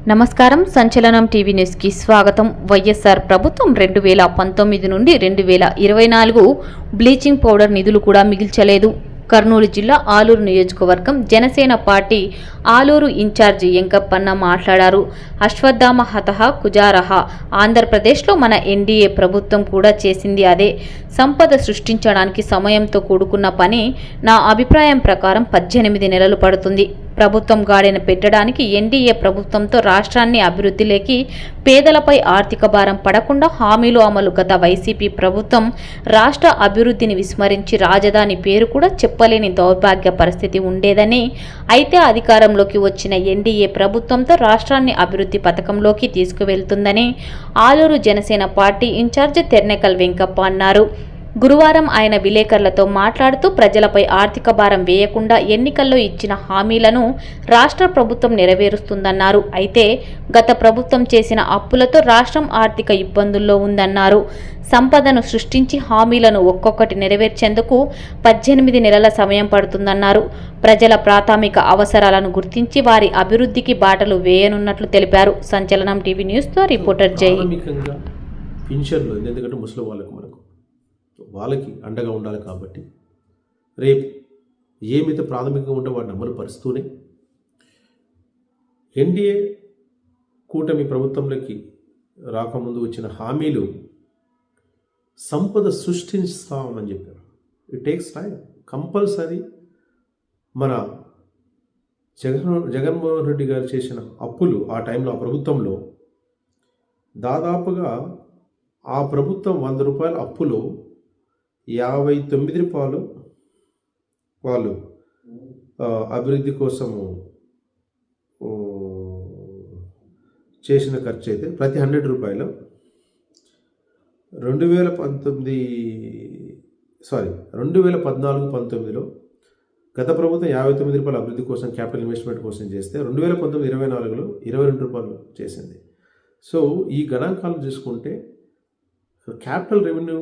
నమస్కారం. సంచలనం టీవీ న్యూస్కి స్వాగతం. వైఎస్ఆర్ ప్రభుత్వం 2019 నుండి 2024 బ్లీచింగ్ పౌడర్ నిధులు కూడా మిగిల్చలేదు. కర్నూలు జిల్లా ఆలూరు నియోజకవర్గం జనసేన పార్టీ ఆలూరు ఇన్ఛార్జి ఎంకప్పన్న మాట్లాడారు. అశ్వత్థామ హతః కుజారః. ఆంధ్రప్రదేశ్లో మన ఎన్డీఏ ప్రభుత్వం కూడా చేసింది అదే. సంపద సృష్టించడానికి సమయంతో కూడుకున్న పని. నా అభిప్రాయం ప్రకారం 18 నెలలు పడుతుంది. ప్రభుత్వం గాడిన పెట్టడానికి ఎన్డీఏ ప్రభుత్వంతో రాష్ట్రాన్ని అభివృద్ధిలోకి, పేదలపై ఆర్థిక భారం పడకుండా హామీలు అమలు. గత వైసీపీ ప్రభుత్వం రాష్ట్ర అభివృద్ధిని విస్మరించి రాజధాని పేరు కూడా చెప్పలేని దౌర్భాగ్య పరిస్థితి ఉండేదని, అయితే అధికారంలోకి వచ్చిన ఎన్డీఏ ప్రభుత్వంతో రాష్ట్రాన్ని అభివృద్ధి పథకంలోకి తీసుకువెళ్తుందని ఆలూరు జనసేన పార్టీ ఇన్ఛార్జి తెర్నెకల్ వెంకప్ప అన్నారు. గురువారం ఆయన విలేకరులతో మాట్లాడుతూ ప్రజలపై ఆర్థిక భారం వేయకుండా ఎన్నికల్లో ఇచ్చిన హామీలను రాష్ట్ర ప్రభుత్వం నెరవేరుస్తుందన్నారు. అయితే గత ప్రభుత్వం చేసిన అప్పులతో రాష్ట్రం ఆర్థిక ఇబ్బందుల్లో ఉందన్నారు. సంపదను సృష్టించి హామీలను ఒక్కొక్కటి నెరవేర్చేందుకు 18 నెలల సమయం పడుతుందన్నారు. ప్రజల ప్రాథమిక అవసరాలను గుర్తించి వారి అభివృద్ధికి బాటలు వేయనున్నట్లు తెలిపారు. సంచలనం టీవీ న్యూస్తో రిపోర్టర్ జై. వాళ్ళకి అండగా ఉండాలి కాబట్టి రేపు ఏమైతే ప్రాథమికంగా ఉంటే వాటిని అమలు పరుస్తూనే ఎన్డీఏ కూటమి ప్రభుత్వంలోకి రాకముందు వచ్చిన హామీలు సంపద సృష్టిస్తామని చెప్పారు. It takes time. కంపల్సరీ మన జగన్మోహన్ రెడ్డి గారు చేసిన అప్పులు ఆ టైంలో ఆ ప్రభుత్వంలో దాదాపుగా ఆ ప్రభుత్వం 100 రూపాయల అప్పులో 59 రూపాయలు వాళ్ళు అభివృద్ధి కోసము చేసిన ఖర్చు అయితే ప్రతి 100 రూపాయలు 2014-19లో గత ప్రభుత్వం 59 రూపాయల అభివృద్ధి కోసం క్యాపిటల్ ఇన్వెస్ట్మెంట్ కోసం చేస్తే 2019-24లో 22 రూపాయలు చేసింది. సో ఈ గణాంకాలు చూసుకుంటే క్యాపిటల్ రెవెన్యూ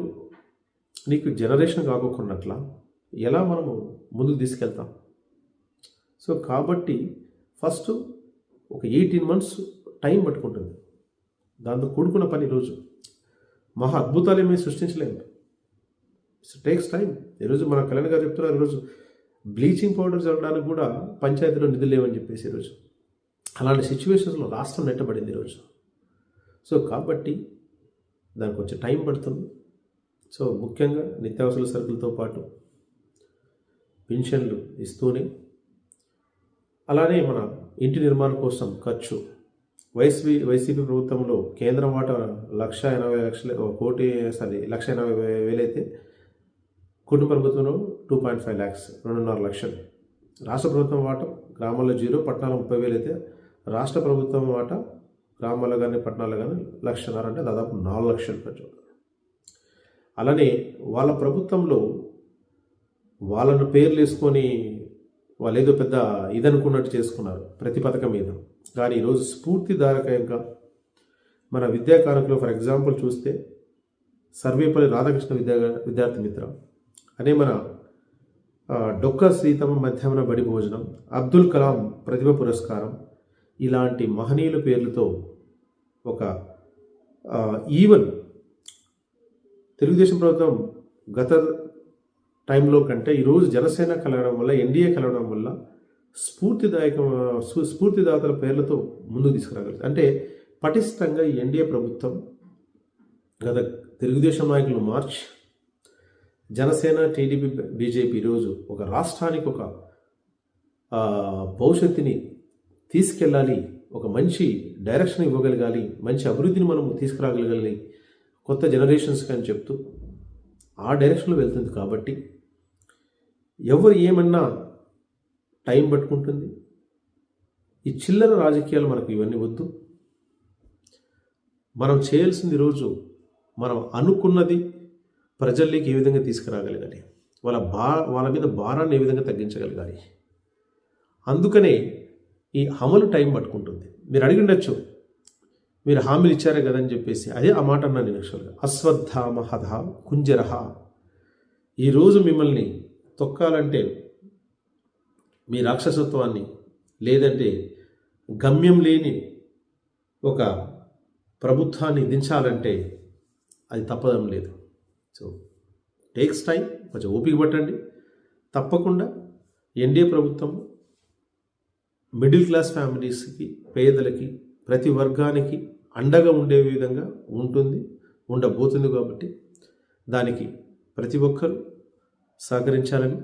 నీకు జనరేషన్ కాకోకున్నట్లా ఎలా మనము ముందుకు తీసుకెళ్తాం? సో కాబట్టి ఫస్ట్ ఒక 18 months టైం పట్టుకుంటుంది. దాంతో కూడుకున్న పని ఈరోజు మహా అద్భుతాలు ఏమీ సృష్టించలేము. It's takes time. ఈరోజు మన కళ్యాణ్ గారు చెప్తున్నారు, ఈరోజు బ్లీచింగ్ పౌడర్ చల్లడానికి కూడా పంచాయతీలో నిధులు లేవని చెప్పేసి ఈరోజు అలాంటి సిచ్యువేషన్స్లో రాష్ట్రం నెట్టబడింది ఈరోజు. సో కాబట్టి దానికి వచ్చే టైం పడుతుంది. సో ముఖ్యంగా నిత్యావసర సరుకులతో పాటు పెన్షన్లు ఇస్తూనే, అలానే మన ఇంటి నిర్మాణం కోసం ఖర్చు వైసీపీ ప్రభుత్వంలో కేంద్రం వాటా 1,80,000 అయితే కుటుంబ ప్రభుత్వంలో 2.5 lakhs 2.5 లక్షలు. రాష్ట్ర ప్రభుత్వం వాటా గ్రామాల్లో 0, పట్టణాల్లో 30,000 అయితే రాష్ట్ర ప్రభుత్వం వాటా గ్రామాల్లో కానీ పట్టణాల్లో కానీ 1,50,000 అంటే దాదాపు 4 లక్షలు ఖర్చు. అలానే వాళ్ళ ప్రభుత్వంలో వాళ్ళను పేర్లు వేసుకొని వాళ్ళు ఏదో పెద్ద ఇదనుకున్నట్టు చేసుకున్నారు ప్రతి పథకం మీద. కానీ ఈరోజు స్ఫూర్తిదాయకంగా మన విద్యా కారకులు ఫర్ ఎగ్జాంపుల్ చూస్తే సర్వేపల్లి రాధాకృష్ణ విద్యార్థి మిత్ర అనే మన డొక్క సీతమ్మ మధ్యాహ్న బడి భోజనం, అబ్దుల్ కలాం ప్రతిభ పురస్కారం, ఇలాంటి మహనీయుల పేర్లతో ఒక ఈవెన్ తెలుగుదేశం ప్రభుత్వం గత టైంలో కంటే ఈరోజు జనసేన కలవడం వల్ల, ఎన్డీఏ కలవడం వల్ల స్ఫూర్తిదాతల పేర్లతో ముందుకు తీసుకురాగలరు. అంటే పటిష్టంగా ఈ ఎన్డీఏ ప్రభుత్వం గత తెలుగుదేశం నాయకులు మార్చ్, జనసేన, టీడీపీ, బీజేపీ ఈరోజు ఒక రాష్ట్రానికి ఒక భవిష్యత్తుని తీసుకెళ్ళాలి, ఒక మంచి డైరెక్షన్ ఇవ్వగలగాలి, మంచి అభివృద్ధిని మనము తీసుకురాగలగాలి కొత్త జనరేషన్స్కి అని చెప్తూ ఆ డైరెక్షన్లో వెళ్తుంది. కాబట్టి ఎవరు ఏమన్నా టైం పట్టుకుంటుంది. ఈ చిల్లర రాజకీయాలు మనకు ఇవన్నీ వద్దు. మనం చేయాల్సింది ఈరోజు మనం అనుకున్నది ప్రజల్లోకి ఏ విధంగా తీసుకురాగలగాలి, వాళ్ళ మీద భారాన్ని ఏ విధంగా తగ్గించగలగాలి. అందుకనే ఈ అమలు టైం పట్టుకుంటుంది. మీరు అడిగి ఉండొచ్చు, మీరు హామీలు ఇచ్చారే కదని చెప్పేసి. అదే ఆ మాట అన్నాను నేను యాక్చువల్గా. అశ్వత్థామ హతః కుజారః. ఈరోజు మిమ్మల్ని తొక్కాలంటే మీ రాక్షసత్వాన్ని, లేదంటే గమ్యం లేని ఒక ప్రభుత్వాన్ని దించాలంటే అది తప్పదం లేదు. సో టేక్స్ టైం, కొంచెం ఓపిక పట్టండి. తప్పకుండా ఎన్డీఏ ప్రభుత్వం మిడిల్ క్లాస్ ఫ్యామిలీస్కి, పేదలకి, ప్రతి వర్గానికి అండగా ఉండే విధంగా ఉంటుంది, ఉండబోతుంది. కాబట్టి దానికి ప్రతి ఒక్కరూ సహకరించాలని,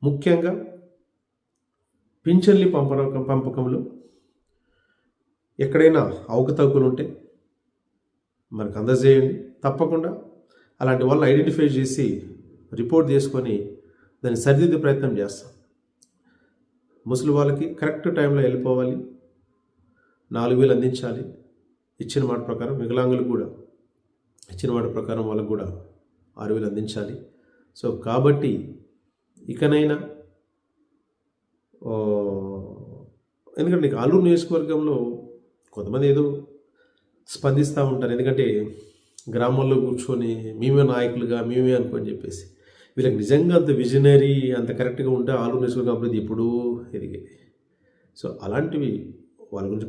ముఖ్యంగా పింఛన్ల పంపకంలో ఎక్కడైనా అవకతవకలు ఉంటే మనకు అందజేయండి. తప్పకుండా అలాంటి వాళ్ళని ఐడెంటిఫై చేసి రిపోర్ట్ చేసుకొని దాన్ని సరిదిద్దే ప్రయత్నం చేస్తాం. ముసలి వాళ్ళకి కరెక్ట్ టైంలో వెళ్ళిపోవాలి, 4,000 అందించాలి ఇచ్చిన మాట ప్రకారం. వికలాంగులకు కూడా ఇచ్చిన మాట ప్రకారం వాళ్ళకు కూడా 6,000 అందించాలి. సో కాబట్టి ఇకనైనా ఎందుకంటే నీకు ఆలూరు నియోజకవర్గంలో కొంతమంది ఏదో స్పందిస్తూ ఉంటారు, ఎందుకంటే గ్రామాల్లో కూర్చొని మేమే నాయకులుగా మేమే అనుకొని చెప్పేసి. వీళ్ళకి నిజంగా అంత విజనరీ, అంత కరెక్ట్గా ఉంటే ఆలూరు నియోజకవర్గం అభివృద్ధి ఎప్పుడూ ఎదిగేది. సో అలాంటివి వాళ్ళ గురించి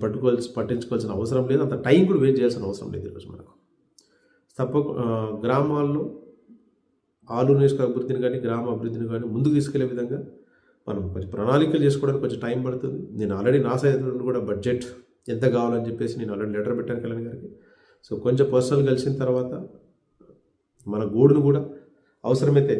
పట్టించుకోవాల్సిన అవసరం లేదు, అంత టైం కూడా వేస్ట్ చేయాల్సిన అవసరం లేదు ఈరోజు మనకు. గ్రామాల్లో ఆలూరు నియోజకవర్గ అభివృద్ధిని కానీ, గ్రామ అభివృద్ధిని కానీ ముందుకు తీసుకెళ్లే విధంగా మనం కొంచెం ప్రణాళికలు చేసుకోవడానికి కొంచెం టైం పడుతుంది. నేను ఆల్రెడీ నా సైడ్ నుండి కూడా బడ్జెట్ ఎంత కావాలని చెప్పేసి నేను ఆల్రెడీ లెటర్ పెట్టాను కళ్యాణ్ గారికి. సో కొంచెం పర్సనల్ కలిసిన తర్వాత మన గోడును కూడా అవసరమైతే